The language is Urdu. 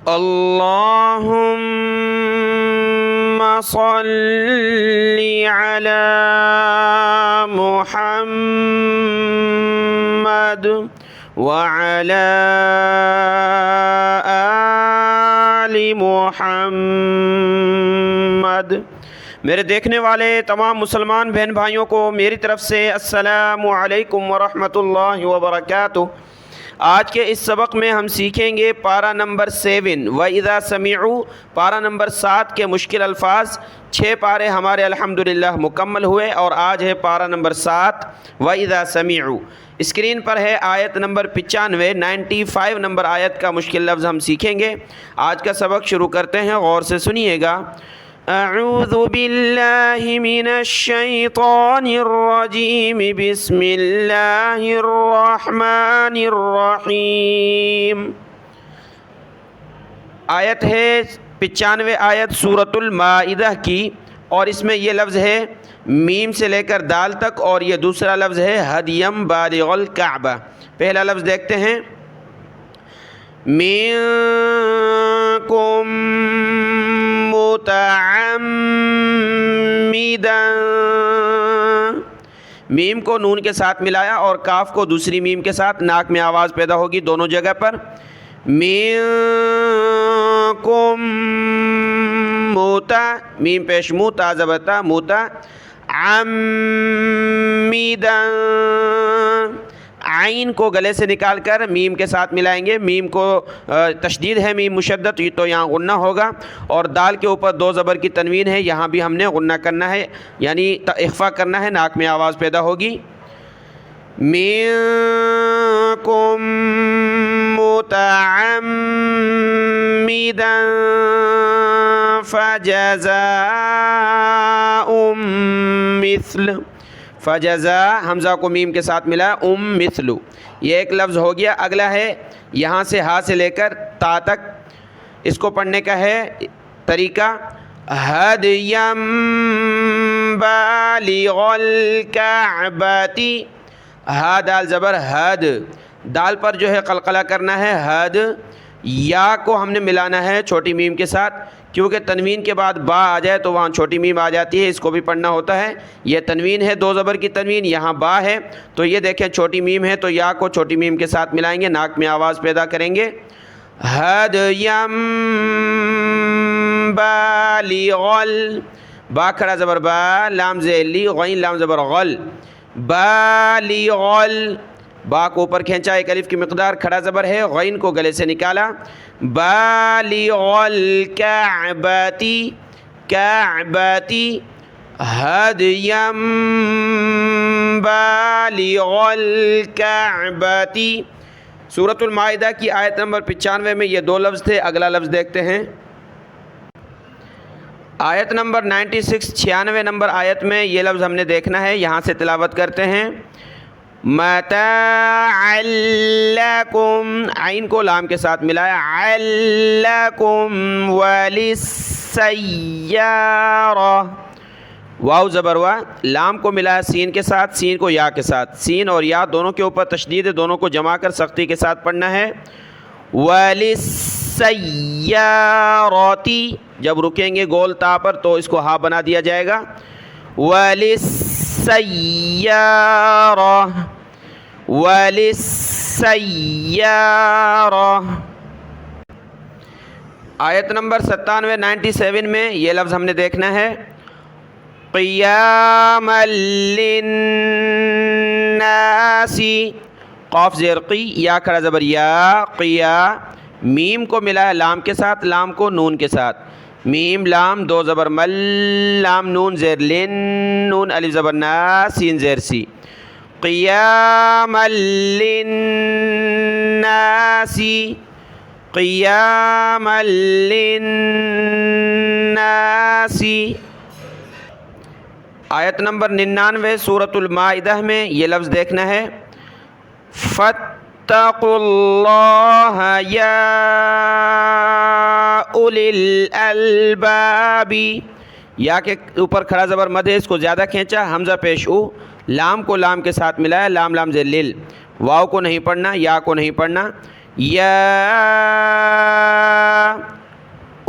اللہم صلی علی محمد وعلی آل محمد۔ میرے دیکھنے والے تمام مسلمان بہن بھائیوں کو میری طرف سے السلام علیکم ورحمۃ اللہ وبرکاتہ۔ آج کے اس سبق میں ہم سیکھیں گے پارہ نمبر 7 وَإِذَا سَمِعُوا، پارہ نمبر 7 کے مشکل الفاظ۔ 6 پارے ہمارے الحمدللہ مکمل ہوئے اور آج ہے پارہ نمبر 7 وَإِذَا سَمِعُوا۔ اسکرین پر ہے آیت نمبر 95 نمبر آیت کا مشکل لفظ ہم سیکھیں گے۔ آج کا سبق شروع کرتے ہیں، غور سے سنیے گا۔ اعوذ باللہ من الشیطان الرجیم، بسم اللہ الرحمن الرحیم۔ آیت ہے 95 آیت سورۃ المائدہ کی، اور اس میں یہ لفظ ہے میم سے لے کر دال تک، اور یہ دوسرا لفظ ہے ہدیم بالغ الکعبہ۔ پہلا لفظ دیکھتے ہیں، منکم متعمدا، میم کو نون کے ساتھ ملایا اور کاف کو دوسری میم کے ساتھ، ناک میں آواز پیدا ہوگی دونوں جگہ پر۔ منکم موتا، میم پیش مو تا زبر تا، موتا عمدا، عین کو گلے سے نکال کر میم کے ساتھ ملائیں گے۔ میم کو تشدید ہے، میم مشدد، تو یہاں غنہ ہوگا، اور دال کے اوپر 2 زبر کی تنوین ہے، یہاں بھی ہم نے غنہ کرنا ہے، یعنی اخفا کرنا ہے، ناک میں آواز پیدا ہوگی۔ منکم متعمدا فجزاء مثل، فجزا حمزہ کو میم کے ساتھ ملا، مثل، یہ ایک لفظ ہو گیا۔ اگلا ہے یہاں سے ہا سے لے کر تا تک، اس کو پڑھنے کا ہے طریقہ، ہدیم بالغ الکعبۃ، ہا دال زبر حد، دال پر جو ہے قلقلہ کرنا ہے، حد۔ یا کو ہم نے ملانا ہے چھوٹی میم کے ساتھ، کیونکہ تنوین کے بعد با آ جائے تو وہاں چھوٹی میم آ جاتی ہے، اس کو بھی پڑھنا ہوتا ہے۔ یہ تنوین ہے 2 زبر کی تنوین، یہاں با ہے، تو یہ دیکھیں چھوٹی میم ہے، تو یا کو چھوٹی میم کے ساتھ ملائیں گے، ناک میں آواز پیدا کریں گے، ہدیم بالغ، با کھڑا زبر با، لام ذیلی، غین لام زبر غل، بالغ، با کو اوپر کھینچا، ایک الف کی مقدار، کھڑا زبر ہے، غین کو گلے سے نکالا، بالغ الکعبۃ، کعبۃ، ہدیم بالغ الکعبۃ۔ سورۃ المائدہ کی آیت نمبر 95 میں یہ 2 لفظ تھے۔ اگلا لفظ دیکھتے ہیں، آیت نمبر 96 نمبر آیت میں یہ لفظ ہم نے دیکھنا ہے، یہاں سے تلاوت کرتے ہیں، متاعا لکم، عین کو لام کے ساتھ ملایا، علکم وللسیارہ، واو زبر وا، لام کو ملایا سین کے ساتھ، سین کو یا کے ساتھ، سین اور یا دونوں کے اوپر تشدید ہے، دونوں کو جمع کر سختی کے ساتھ پڑھنا ہے، وللسیارۃ، جب رکیں گے گول تا پر تو اس کو ہا بنا دیا جائے گا، وللسیارہ، وللسیارہ۔ آیت نمبر 97 میں یہ لفظ ہم نے دیکھنا ہے، قیاما للناس، قاف زیر قی، یا کھڑا زبر یا، قیا، میم کو ملایا لام کے ساتھ، لام کو نون کے ساتھ، میم لام 2 زبر مل، لام نون زیر لن، نون الف زبر نا، سین زیر سی، قیاما للناس، قیاما للناس۔ آیت نمبر 99 سورۃ المائدہ میں یہ لفظ دیکھنا ہے، فاتقوا اللہ یا اولی الالباب، یا کے اوپر کھڑا زبر مد ہے، اس کو زیادہ کھینچا، حمزہ پیش او، لام کو لام کے ساتھ ملایا، لام لام زیر لل، واو کو نہیں پڑھنا، یا کو نہیں پڑھنا، یا